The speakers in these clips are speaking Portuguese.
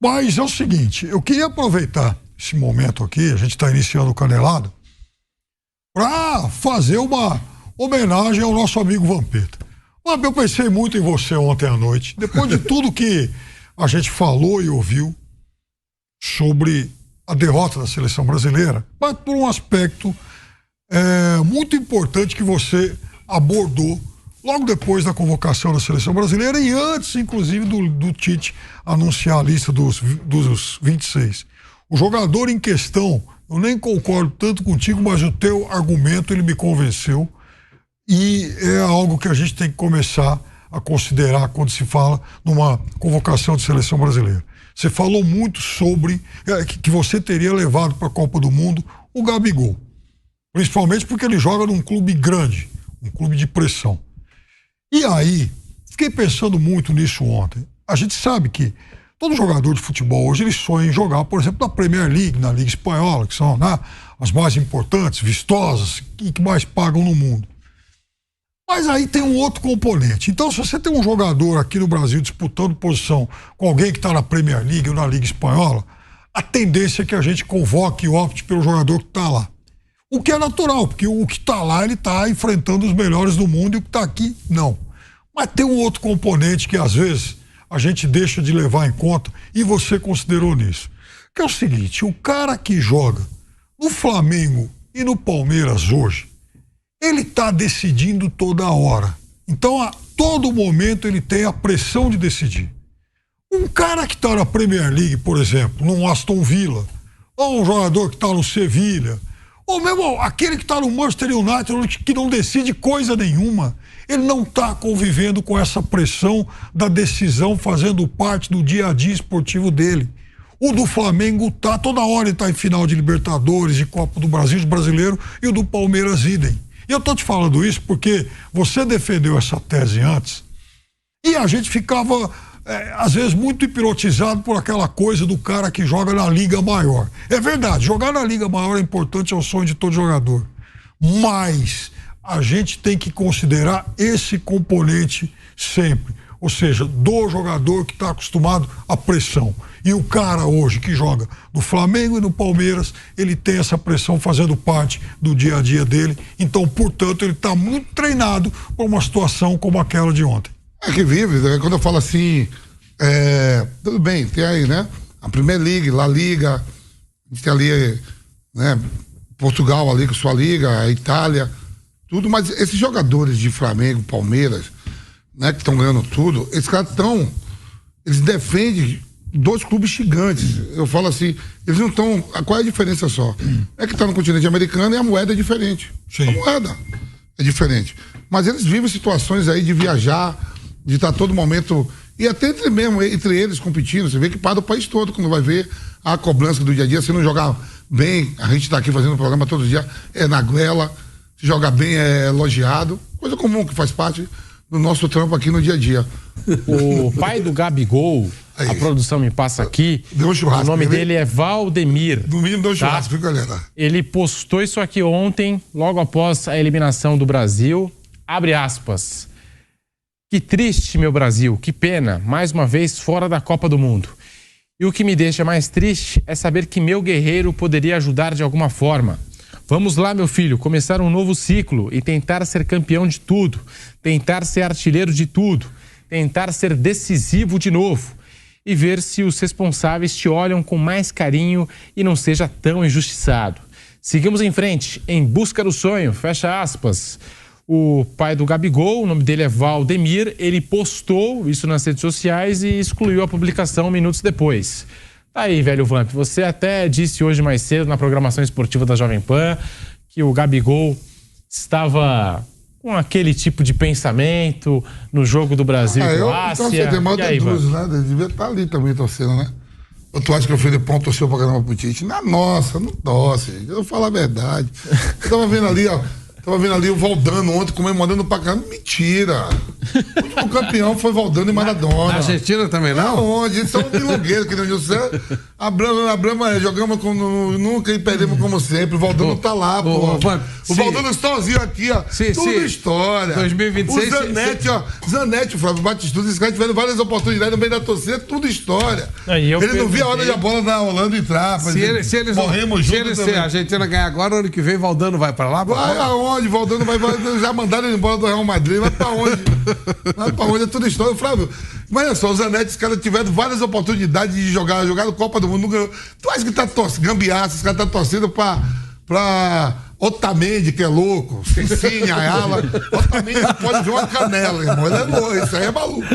Mas é o seguinte, eu queria aproveitar esse momento aqui, a gente está iniciando o Canelada, para fazer uma homenagem ao nosso amigo Vampeta. Eu pensei muito em você ontem à noite, depois de tudo que a gente falou e ouviu sobre a derrota da seleção brasileira, mas por um aspecto muito importante que você abordou logo depois da convocação da seleção brasileira e antes, inclusive, do Tite anunciar a lista dos 26. O jogador em questão, eu nem concordo tanto contigo, mas o teu argumento, ele me convenceu e é algo que a gente tem que começar a considerar quando se fala numa convocação de seleção brasileira. Você falou muito sobre que você teria levado para a Copa do Mundo o Gabigol, principalmente porque ele joga num clube grande, um clube de pressão. E aí, fiquei pensando muito nisso ontem. A gente sabe que todo jogador de futebol hoje, ele sonha em jogar, por exemplo, na Premier League, na Liga Espanhola, que são, né, as mais importantes, vistosas e que mais pagam no mundo. Mas aí tem um outro componente. Então, se você tem um jogador aqui no Brasil disputando posição com alguém que está na Premier League ou na Liga Espanhola, a tendência é que a gente convoque e opte pelo jogador que está lá. O que é natural, porque o que está lá, ele está enfrentando os melhores do mundo e o que está aqui, não. Mas tem um outro componente que, às vezes, a gente deixa de levar em conta e você considerou nisso. Que é o seguinte, o cara que joga no Flamengo e no Palmeiras hoje, ele está decidindo toda hora. Então, a todo momento, ele tem a pressão de decidir. Um cara que está na Premier League, por exemplo, num Aston Villa, ou um jogador que está no Sevilha, ou mesmo aquele que está no Manchester United, que não decide coisa nenhuma, ele não está convivendo com essa pressão da decisão, fazendo parte do dia a dia esportivo dele. O do Flamengo tá, toda hora ele está em final de Libertadores, de Copa do Brasil, de brasileiro, e o do Palmeiras idem. E eu estou te falando isso porque você defendeu essa tese antes e a gente ficava, às vezes, muito hipnotizado por aquela coisa do cara que joga na Liga Maior. É verdade, jogar na Liga Maior é importante, é o sonho de todo jogador. Mas a gente tem que considerar esse componente sempre. Ou seja, do jogador que está acostumado à pressão. E o cara hoje que joga no Flamengo e no Palmeiras, ele tem essa pressão fazendo parte do dia a dia dele. Então, portanto, ele está muito treinado para uma situação como aquela de ontem. É que vive, né? Quando eu falo assim, tudo bem, tem aí, né? A Premier League, La Liga, a gente tem ali, né? Portugal ali com sua liga, a Itália, tudo, mas esses jogadores de Flamengo, Palmeiras, né, que estão ganhando tudo, esses caras eles defendem dois clubes gigantes. Eu falo assim, eles não estão. Qual é a diferença só? É que está no continente americano e a moeda é diferente. Sim. A moeda é diferente. Mas eles vivem situações aí de viajar, de estar todo momento. E até entre eles competindo, você vê que para o país todo, quando vai ver a cobrança do dia a dia, se não jogar bem, a gente está aqui fazendo o programa todo dia, é na goela, se jogar bem é elogiado, coisa comum que faz parte do nosso trampo aqui no dia a dia. O pai do Gabigol, aí, a produção me passa aqui, deu um churrasco, o nome dele é Valdemir. Domingo deu um churrasco, viu, galera? Ele postou isso aqui ontem, logo após a eliminação do Brasil, abre aspas, que triste, meu Brasil, que pena, mais uma vez fora da Copa do Mundo. E o que me deixa mais triste é saber que meu guerreiro poderia ajudar de alguma forma. Vamos lá, meu filho, começar um novo ciclo e tentar ser campeão de tudo, tentar ser artilheiro de tudo, tentar ser decisivo de novo e ver se os responsáveis te olham com mais carinho e não seja tão injustiçado. Seguimos em frente, em busca do sonho, fecha aspas. O pai do Gabigol, o nome dele é Valdemir, ele postou isso nas redes sociais e excluiu a publicação minutos depois. Tá aí, velho Vamp, você até disse hoje mais cedo na programação esportiva da Jovem Pan que o Gabigol estava com aquele tipo de pensamento no jogo do Brasil e Croácia. E aí, né? Ele devia estar ali também torcendo, né? Ou tu acha que o Felipão torceu pra caramba pro Tite? Nossa, não torce, gente. Eu vou falar a verdade. Eu tava vendo ali, ó, Tava vendo ali o Valdano ontem comemorando pra cá. Mentira! O último campeão foi Valdano e Maradona. Na Argentina também não? Aonde? Eles são milongueiros, que nem o José. A Brahma jogamos como nunca e perdemos como sempre. O Valdano tá lá, pô. O Valdano sozinho aqui, ó. Tudo história. 2026. O Zanetti, ó. Zanetti, o Flávio Batistuta, esses caras tiveram várias oportunidades no meio da torcida, tudo história. Ele não via a hora de a bola na Holanda entrar. Se eles morremos juntos. Se a Argentina ganhar agora, ano que vem, Valdano vai pra lá? Vai aonde? Valdano vai. Já mandaram ele embora do Real Madrid. Vai pra onde? Vai pra onde? É tudo história. Flávio, mas olha só, o Zanetti, os caras tiveram várias oportunidades de jogar no Copa do Mundo. Não ganhou. Tu acha que tá torcendo? Gambiarra, os caras tá torcendo pra Otamendi, que é louco, Cecine, Ayala. Otamendi não pode ver uma canela, irmão. Ele é louco, isso aí é maluco.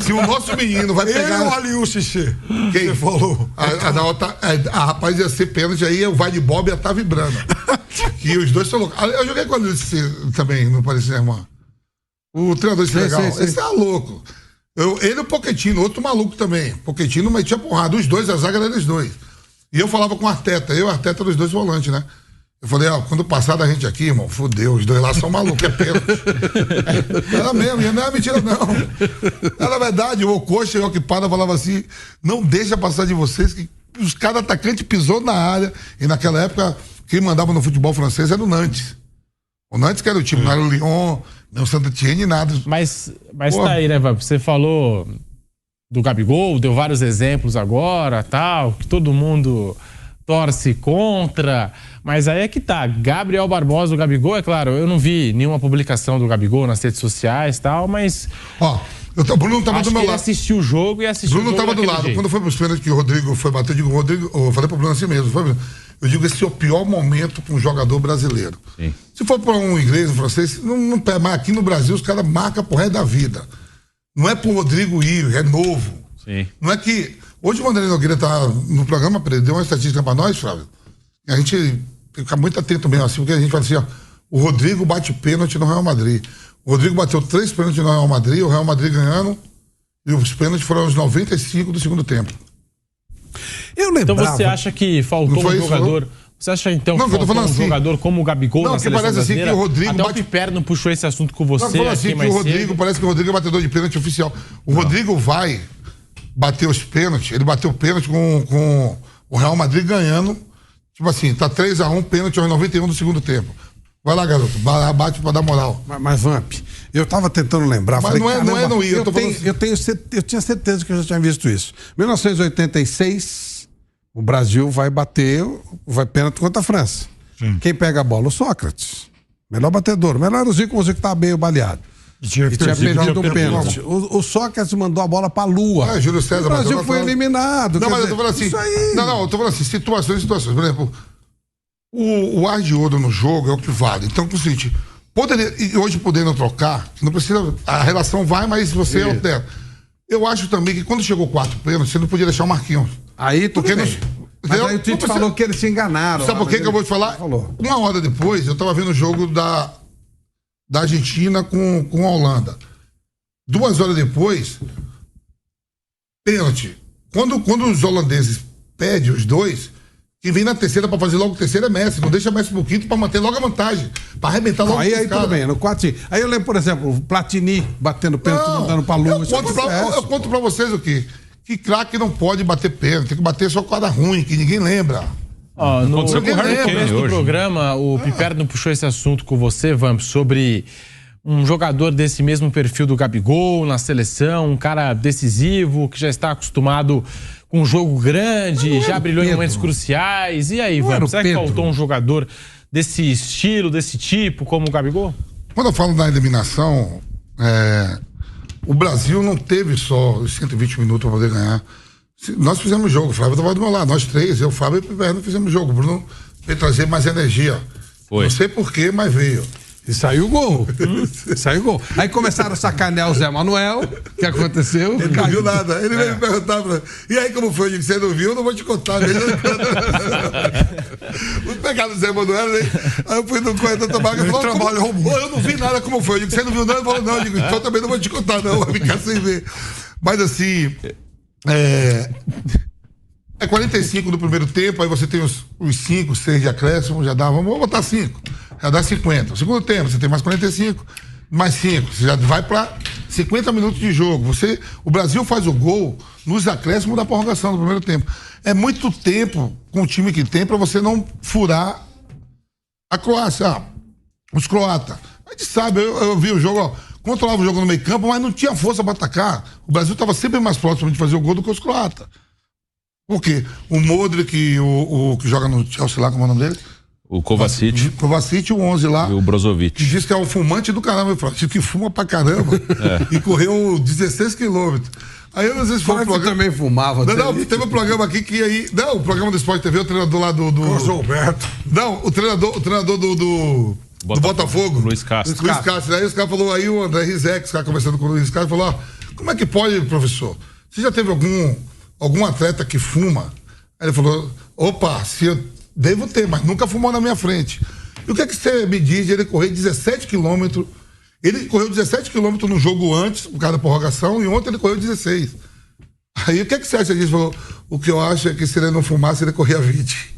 Se o nosso menino vai pegar. Ele ou Aliu Cissé? Quem falou? A rapaz ia ser pênalti, aí o vai de Bob ia estar vibrando. E os dois são loucos. Eu joguei com ele também no Paris Saint-Germain. O treinador desse legal. Esse é louco. Ele e o Pochettino, outro maluco também. Pochettino metia porrada. Os dois, a zaga era eles dois. E eu falava com o Arteta. Eu e o Arteta eram os dois volantes, né? Eu falei, quando passar da gente aqui, irmão, fudeu, os dois lá são malucos, é pênalti. Era mesmo, e não é mentira, não. Era verdade, o Ococha e o Oquipada falavam assim, não deixa passar de vocês, que os cada atacante pisou na área, e naquela época, quem mandava no futebol francês era o Nantes. O Nantes que era o time, não era o Lyon, nem o Saint-Étienne, nada. Mas tá aí, né, Vamp? Você falou do Gabigol, deu vários exemplos agora, tal, que todo mundo torce contra, mas aí é que tá, Gabriel Barbosa, o Gabigol, é claro, eu não vi nenhuma publicação do Gabigol nas redes sociais e tal, mas... o Bruno tava do meu lado. Ele assistiu o jogo e assistiu Bruno o jogo tava do lado. jeito. Quando foi pros pênaltis que o Rodrigo foi bater, eu falei pro Bruno assim mesmo, eu digo, esse é o pior momento para um jogador brasileiro. Sim. Se for para um inglês, um francês, não pega, mas aqui no Brasil os caras marcam pro resto da vida. Não é pro Rodrigo ir, é novo. Sim. Não é que... Hoje o Vanderlei Nogueira tá no programa, deu uma estatística para nós, Flávio. E a gente tem que ficar muito atento mesmo, assim, porque a gente fala assim, o Rodrigo bate pênalti no Real Madrid. O Rodrigo bateu 3 pênaltis no Real Madrid, o Real Madrid ganhando, e os pênaltis foram aos 95 do segundo tempo. Eu lembrava... Então você acha que faltou um jogador... Você acha então que faltou um jogador como o Gabigol na seleção parece assim brasileira? Que o Rodrigo até o Piper não puxou esse assunto com você aqui assim mais que o Rodrigo, cedo. parece que o Rodrigo é batedor de pênalti oficial. Rodrigo vai bater os pênaltis, ele bateu o pênalti com o Real Madrid ganhando, tipo assim, tá 3-1, pênalti aos 91 do segundo tempo. Vai lá, garoto, bate pra dar moral. Mas Vamp, eu tava tentando lembrar. Mas falei, não ia. Eu tinha certeza que eu já tinha visto isso. 1986, o Brasil vai pênalti contra a França. Sim. Quem pega a bola? O Sócrates. Melhor batedor. Melhor era o Zico, que tava meio baleado. E tinha perdido um pênalti. O Sócrates mandou a bola pra Lua. Júlio César. O Brasil foi eliminado. Não, mas eu tô falando assim. Eu tô falando assim, situações. Por exemplo, o ar de ouro no jogo é o que vale. Então, com o seguinte, hoje podendo trocar, não precisa. A relação vai, mas você altera. Eu acho também que quando chegou o 4 pênalti, você não podia deixar o Marquinhos. Aí tudo bem. Mas aí o Tite falou que eles se enganaram. Sabe por que eu vou te falar? Uma hora depois, eu tava vendo o jogo da Argentina com a Holanda. 2 horas depois, pênalti. Quando os holandeses pedem os dois, quem vem na terceira pra fazer logo o terceiro é Messi. Não deixa Messi pro quinto pra manter logo a vantagem. Pra arrebentar logo aí tudo bem, no 4. Aí eu lembro, por exemplo, o Platini batendo pênalti, mandando pra Lua. Eu conto pra vocês o quê? Que craque não pode bater pênalti, tem que bater só com a ruim, que ninguém lembra. No começo do programa, o Piper não puxou esse assunto com você, Vamp, sobre um jogador desse mesmo perfil do Gabigol na seleção, um cara decisivo, que já está acostumado com um jogo grande, já brilhou em momentos cruciais. E aí, Vamp, será que faltou um jogador desse estilo, desse tipo, como o Gabigol? Quando eu falo da eliminação, o Brasil não teve só os 120 minutos para poder ganhar. Nós fizemos jogo, o Flávio estava do meu lado, nós 3, eu, Fábio e o Piper, não fizemos jogo. O Bruno veio trazer mais energia. Foi. Não sei porquê, mas veio. E saiu o gol. Saiu o gol. Aí começaram a sacanear o Zé Manuel. O que aconteceu? Ele não viu nada. Ele veio me perguntar e aí como foi? Eu disse, você não viu? Eu não vou te contar. Fui pegar o Zé Manuel, né? Aí eu fui no corredor da barca e falou, eu não vi nada como foi. Eu disse, você não viu nada? Ele falou, não. Eu digo, então também não vou te contar, não. Vou ficar sem ver. Mas assim, é 45 do primeiro tempo, aí você tem os 5, 6 de acréscimo, já dá, vamos botar 5. já dá 50. O segundo tempo, você tem mais 45, mais 5. Você já vai para 50 minutos de jogo. O Brasil faz o gol nos acréscimos da prorrogação do primeiro tempo. É muito tempo com o time que tem para você não furar a Croácia. Os croatas. A gente sabe, eu vi o jogo, ó, controlava o jogo no meio campo, mas não tinha força para atacar. O Brasil estava sempre mais próximo de fazer o gol do que os croatas. Por quê? O Modric, o que joga no Chelsea lá, como é o nome dele? O Kovacic. Kovacic, o 11 lá. E o Brozovic. Que diz que é um fumante do caramba. Eu falo, que fuma pra caramba. E correu 16 quilômetros. Aí às vezes foi um programa... também fumava. Não, teve um programa aqui que aí... Não, o programa do Sport TV, o treinador lá do... Carlos Alberto. Não, o treinador do Botafogo. Luiz Castro. Luiz Castro. Aí os caras falaram, aí o André Rizek, os caras conversando com o Luiz Castro, falou, ó, como é que pode, professor? Você já teve algum atleta que fuma? Aí ele falou, opa, se eu devo ter, mas nunca fumou na minha frente. E o que é que você me diz de ele correr 17 quilômetros? Ele correu 17 quilômetros no jogo antes, por causa da prorrogação, e ontem ele correu 16. Aí o que é que você acha disso? Falou, o que eu acho é que se ele não fumasse, ele corria 20.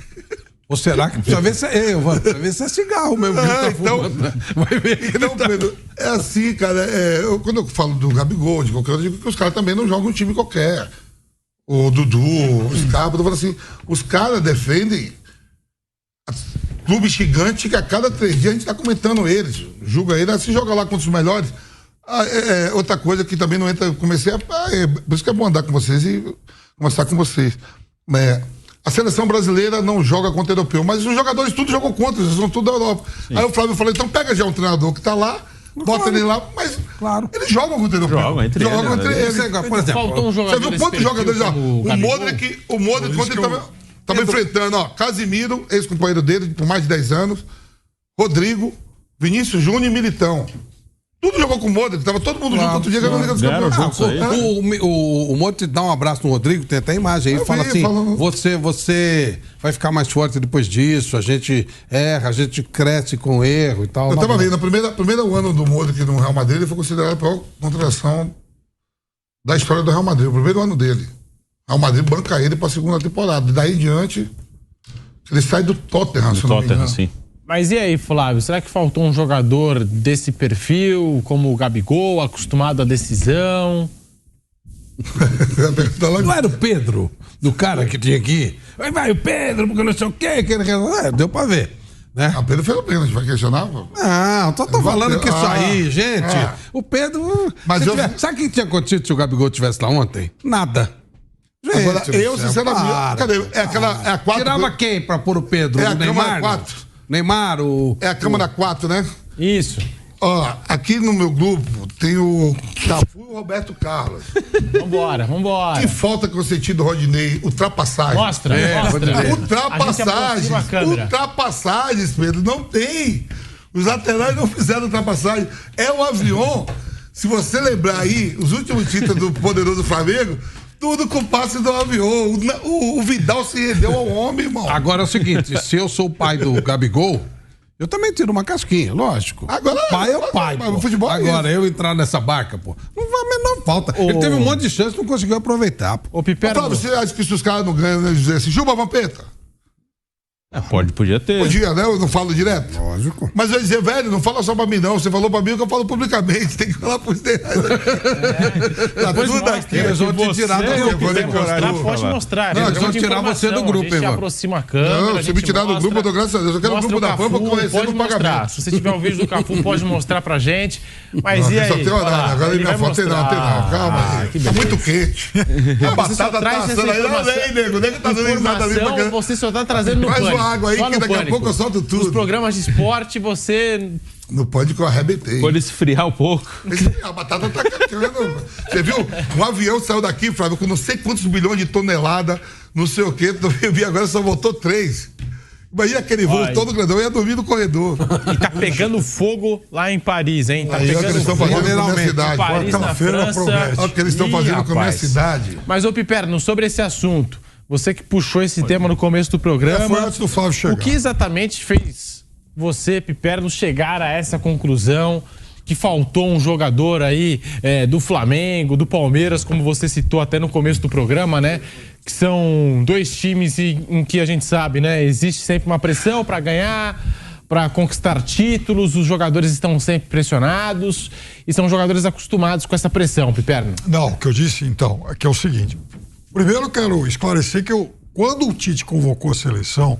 Ou será que precisa ver se é cigarro mesmo que ele tá fumando? Vai ver que não, Pedro, é assim, cara. Quando eu falo do Gabigol, de qualquer outro, eu digo que os caras também não jogam um time qualquer. O Dudu, os caras, eu falo assim, os caras defendem clube gigante que a cada 3 dias a gente tá comentando eles. Julga ele, se joga lá contra os melhores. Outra coisa que também não entra, por isso que é bom andar com vocês e conversar com vocês. A seleção brasileira não joga contra o europeu, mas os jogadores tudo jogam contra, eles são tudo da Europa. Sim. Aí o Flávio falou, então pega já um treinador que tá lá, bota ele lá, mas eles jogam contra o europeu. Jogam entre eles. Por exemplo, faltou um jogador. Você viu quantos jogadores já? O Modric quando ele tava enfrentando, ó, Casimiro, ex-companheiro dele por mais de 10 anos, Rodrigo, Vinícius Júnior e Militão. Tudo jogou com o Modric, tava todo mundo junto outro dia que eu não liga dos campeonatos. O Modric dá um abraço no Rodrigo, tem até a imagem aí, fala assim, você vai ficar mais forte depois disso, a gente erra, a gente cresce com erro e tal. Eu tava vendo, no primeiro ano do Modric no Real Madrid, ele foi considerado a pior contratação da história do Real Madrid, o primeiro ano dele. O Real Madrid banca ele pra segunda temporada. Daí em diante, ele sai do Tottenham, se não me engano. Sim. Mas e aí, Flávio, será que faltou um jogador desse perfil, como o Gabigol, acostumado à decisão? Não era o Pedro, do cara que tinha aqui? Vai o Pedro, porque não sei o quê. Deu pra ver. Né? O Pedro fez o pênalti, vai questionar? Não, tô falando que isso aí, gente. O Pedro... Mas sabe o que tinha acontecido se o Gabigol estivesse lá ontem? Nada. Gente, agora, eu sinceramente... Cadê? É a 4... Tirava quem pra pôr o Pedro? É a Neymar? 4. Neymar, É a Câmara 4, né? Isso. Ó, aqui no meu grupo tem o Cafu e o Roberto Carlos. Vambora. Que falta que eu senti do Rodinei, ultrapassagem. Mostra. Ultrapassagens, Pedro, não tem. Os laterais não fizeram ultrapassagem. É o avião. Se você lembrar aí, os últimos títulos do poderoso Flamengo, tudo com o passe do avião. O Vidal se rendeu ao homem, irmão. Agora é o seguinte, se eu sou o pai do Gabigol, eu também tiro uma casquinha, lógico. Agora, o pai é o pai, mas o futebol agora, eu entrar nessa barca, pô, não vai a menor falta. Ele teve um monte de chance, não conseguiu aproveitar, pô. Ô, Piperno... Você acha que se os caras não ganham, eles dizem assim, Juba Vampeta? Podia ter. Podia, né? Eu não falo direto. Lógico. Mas eu ia dizer, velho, não fala só pra mim, não. Você falou pra mim o que eu falo publicamente. Tem que falar pros demais. Tá tudo aqui. Eles vão te tirar do grupo. Pode mostrar. Não, eles vão tirar você do grupo, hein, mano. aproxima a câmera. Não, se me tirar do grupo, eu dou graças a Deus. Eu quero o grupo da Pampa que eu recebo o pagamento. Se você tiver um vídeo do Cafu, pode mostrar pra gente. Mas e aí? Só tem horário. Agora ele minha foto tem não. Calma aí. Tá muito quente. A batata tá assando aí. Olha aí, nego. O nego tá dando risada ali. Você só tá trazendo no pânico. Traz uma água aí que daqui a pouco eu solto tudo. Os programas de esporte, você... Não pode que eu arrebentei. Pode esfriar um pouco. A batata tá caindo. Você viu? Um avião saiu daqui, Flávio, com não sei quantos bilhões de toneladas, não sei o quê. Eu vi agora, só voltou 3. Imagina aquele voo todo grandão, eu ia dormir no corredor. E tá pegando fogo lá em Paris, hein? Tá pegando eles estão fazendo com a minha cidade. Paris, na França. Olha o que eles estão fazendo com a minha cidade. Mas, ô Piperno, sobre esse assunto, você que puxou esse tema no começo do programa, foi antes do Flávio chegar. O que exatamente fez você, Piperno, chegar a essa conclusão que faltou um jogador aí do Flamengo, do Palmeiras, como você citou até no começo do programa, né? Que são dois times em que a gente sabe, né? Existe sempre uma pressão para ganhar, para conquistar títulos, os jogadores estão sempre pressionados e são jogadores acostumados com essa pressão, Piperno. Não, o que eu disse então é que é o seguinte. Primeiro eu quero esclarecer que quando o Tite convocou a seleção,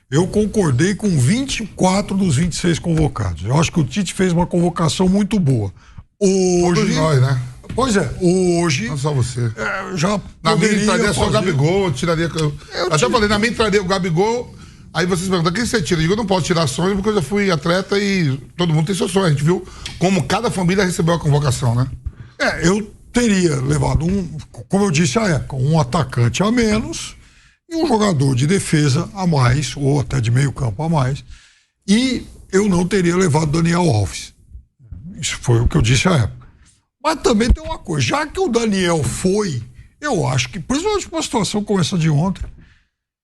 eu concordei com 24 dos 26 convocados. Eu acho que o Tite fez uma convocação muito boa. Hoje... Todos nós, né? Pois é, hoje... Não só você. Já na minha poderia entraria só o Gabigol, eu tiraria... Até falei, na minha entraria o Gabigol, aí vocês perguntam, quem você tira? Eu digo, eu não posso tirar sonho porque eu já fui atleta e todo mundo tem seu sonho. A gente viu como cada família recebeu a convocação, né? Eu teria levado como eu disse à época, um atacante a menos e um jogador de defesa a mais, ou até de meio campo a mais, e eu não teria levado Daniel Alves. Isso foi o que eu disse à época. Mas também tem uma coisa, já que o Daniel foi, eu acho que, principalmente uma situação como essa de ontem,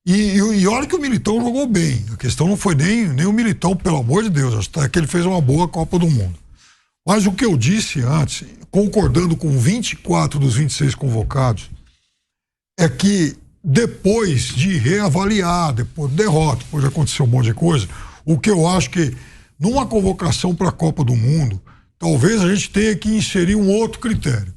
e olha que o Militão jogou bem, a questão não foi nem o Militão, pelo amor de Deus, até que ele fez uma boa Copa do Mundo. Mas o que eu disse antes, concordando com 24 dos 26 convocados, é que depois de reavaliar, depois de derrota, depois de acontecer um monte de coisa, o que eu acho que numa convocação para a Copa do Mundo, talvez a gente tenha que inserir um outro critério.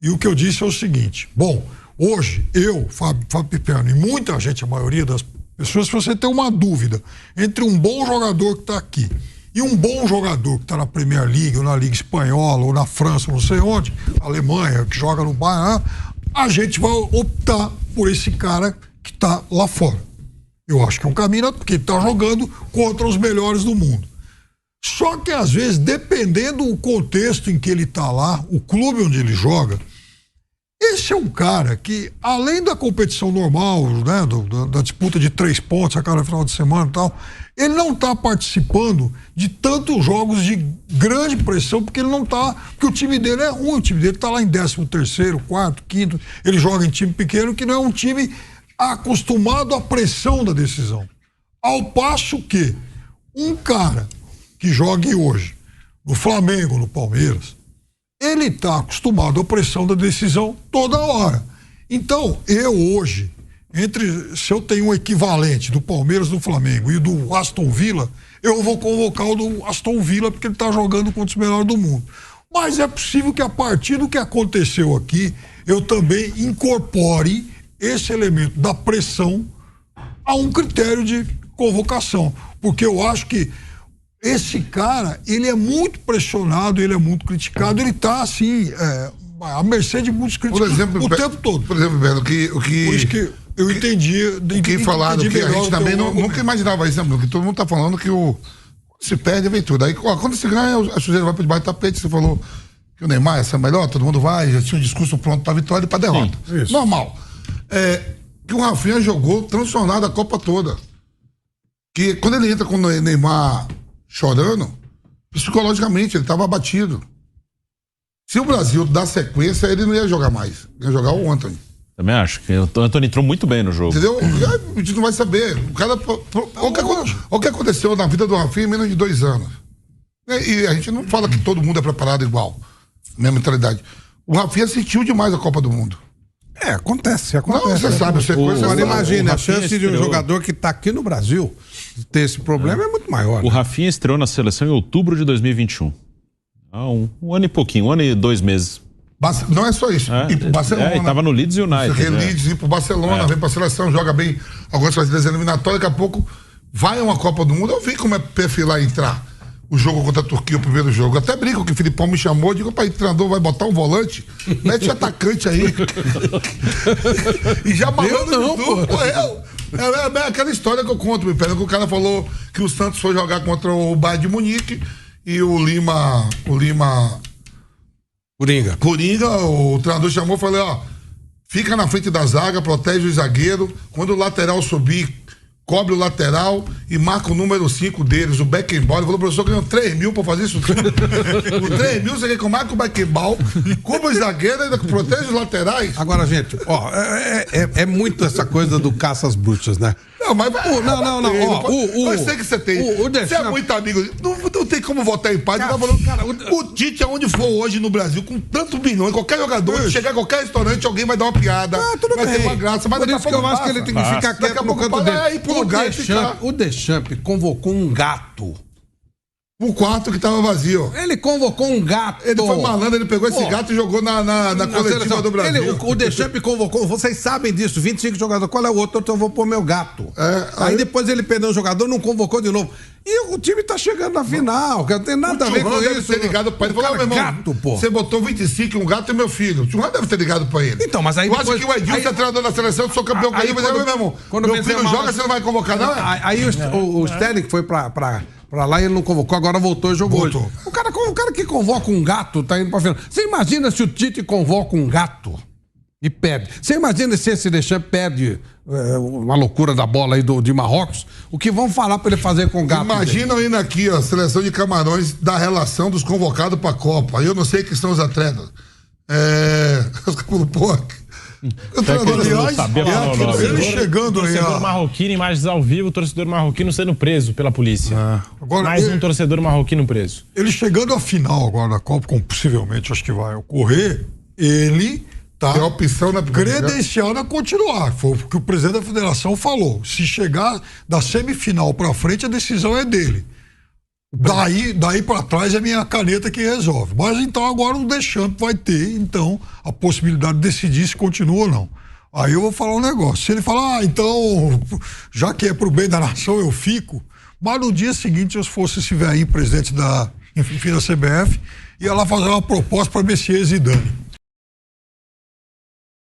E o que eu disse é o seguinte, bom, hoje eu, Fábio Piperno, e muita gente, a maioria das pessoas, se você tem uma dúvida entre um bom jogador que está aqui e um bom jogador que está na Premier League, ou na Liga Espanhola, ou na França, não sei onde, Alemanha, que joga no Bayern, a gente vai optar por esse cara que está lá fora. Eu acho que é um caminho, porque ele está jogando contra os melhores do mundo. Só que, às vezes, dependendo do contexto em que ele está lá, o clube onde ele joga, esse é um cara que, além da competição normal, né, da disputa de 3 pontos a cada final de semana e tal, ele não está participando de tantos jogos de grande pressão, porque ele não está, porque o time dele é ruim, o time dele está lá em 13º, 4º, 5º, ele joga em time pequeno, que não é um time acostumado à pressão da decisão. Ao passo que um cara que jogue hoje no Flamengo, no Palmeiras, ele está acostumado à pressão da decisão toda hora. Então, eu hoje, se eu tenho um equivalente do Palmeiras, do Flamengo e do Aston Villa, eu vou convocar o do Aston Villa porque ele está jogando contra os melhores do mundo. Mas é possível que a partir do que aconteceu aqui, eu também incorpore esse elemento da pressão a um critério de convocação. Porque eu acho que esse cara, ele é muito pressionado, ele é muito criticado, ele está assim, à mercê de muitos críticos o tempo todo. Por exemplo, Bernardo, por isso que eu entendi. O que falaram, que a gente também nunca imaginava isso, porque todo mundo está falando que se perde, vem tudo. Aí quando se ganha, a sujeira vai para debaixo do tapete, você falou que o Neymar ia ser melhor, todo mundo vai, já tinha um discurso pronto para vitória e para derrota. Sim, normal. Que o Rafinha jogou transtornado a Copa toda. Que quando ele entra com o Neymar chorando, psicologicamente ele estava abatido. Se o Brasil dá sequência, ele não ia jogar mais, ia jogar o Antony. Também acho que o Antony entrou muito bem no jogo. Entendeu? A gente não vai saber. O cara, o que aconteceu na vida do Rafinha em menos de 2 anos. E a gente não fala que todo mundo é preparado igual, mesma mentalidade. O Rafinha sentiu demais a Copa do Mundo. Acontece. Não, você sabe, você coisa. Agora imagina, a chance de um jogador que está aqui no Brasil ter esse problema é muito maior. O Rafinha estreou na seleção em outubro de 2021. Um ano e pouquinho, 1 ano e 2 meses. Não é só isso. Ir pro Barcelona. Ele tava no Leeds United. Leeds, ir pro Barcelona, vem pra seleção, joga bem algumas partidas eliminatórias, daqui a pouco vai a uma Copa do Mundo. Eu vi como é perfilar e entrar. O jogo contra a Turquia, o primeiro jogo. Até brinco que o Filipão me chamou, digo, pai, o treinador vai botar um volante, mete atacante aí. E já balando de tudo. É aquela história que eu conto, me pega, que o cara falou que o Santos foi jogar contra o Bayern de Munique e o Coringa, o treinador chamou e falou, fica na frente da zaga, protege o zagueiro, quando o lateral subir, cobre o lateral e marca o número 5 deles, o Beckenbauer. Ele falou, professor, ganhou 3 mil pra fazer isso tudo. Com 3 mil, você quer que eu marque o Beckenbauer, cubra o zagueiro e ainda protege os laterais. Agora, gente, é muito essa coisa do caça às bruxas, né? Não, mas Não. Eu sei que você tem. Você é muito amigo. Não tem como votar em paz. O Tite, aonde for hoje no Brasil, com tantos bilhões, qualquer jogador, chegar em qualquer restaurante, alguém vai dar uma piada. Tudo vai bem. ter uma graça. Mas por isso que eu acho que ele tem que ficar quieto no canto dele. Ir pro lugar e ficar. O Deschamps convocou um gato. O quarto que tava vazio. Ele convocou um gato. Ele foi malandro, ele pegou esse gato e jogou na coletiva do Brasil. O Deschamps convocou, vocês sabem disso, 25 jogadores. Qual é o outro? Eu vou pôr meu gato. Aí depois ele perdeu o jogador, não convocou de novo. E o time tá chegando na final, não tem nada a ver com deve isso. Ter ligado pra ele. Falou, meu irmão, gato, pô. Você botou 25, um gato e meu filho. O Churran deve ter ligado pra ele. Então, mas aí eu acho que o Edilson é treinador da seleção, eu sou campeão caído, mas meu irmão, meu filho joga, você não vai convocar, não? Aí o Sterling foi pra lá e ele não convocou, agora voltou e jogou. O cara que convoca um gato tá indo pra final. Você imagina se o Tite convoca um gato e perde? Você imagina se esse Deschamps perde uma loucura da bola aí de Marrocos? O que vão falar pra ele fazer com o gato? Imagina indo aqui, ó, seleção de Camarões, da relação dos convocados pra Copa. Eu não sei quem são os atletas. Os caras pô. Ele chegando aí. Torcedor marroquino, imagens ao vivo, torcedor marroquino sendo preso pela polícia. Mais um torcedor marroquino preso. Ele chegando à final agora da Copa, como possivelmente acho que vai ocorrer, ele tá tem opção na credenciado a continuar. Foi o que o presidente da federação falou. Se chegar da semifinal pra frente, a decisão é dele. Daí para trás é minha caneta que resolve. Mas então agora o Deschamps vai ter, então, a possibilidade de decidir se continua ou não. Aí eu vou falar um negócio. Se ele falar, então, já que é pro bem da nação, eu fico. Mas no dia seguinte, se fosse esse velhinho presidente da CBF, ia lá fazer uma proposta para Messias e Zidane.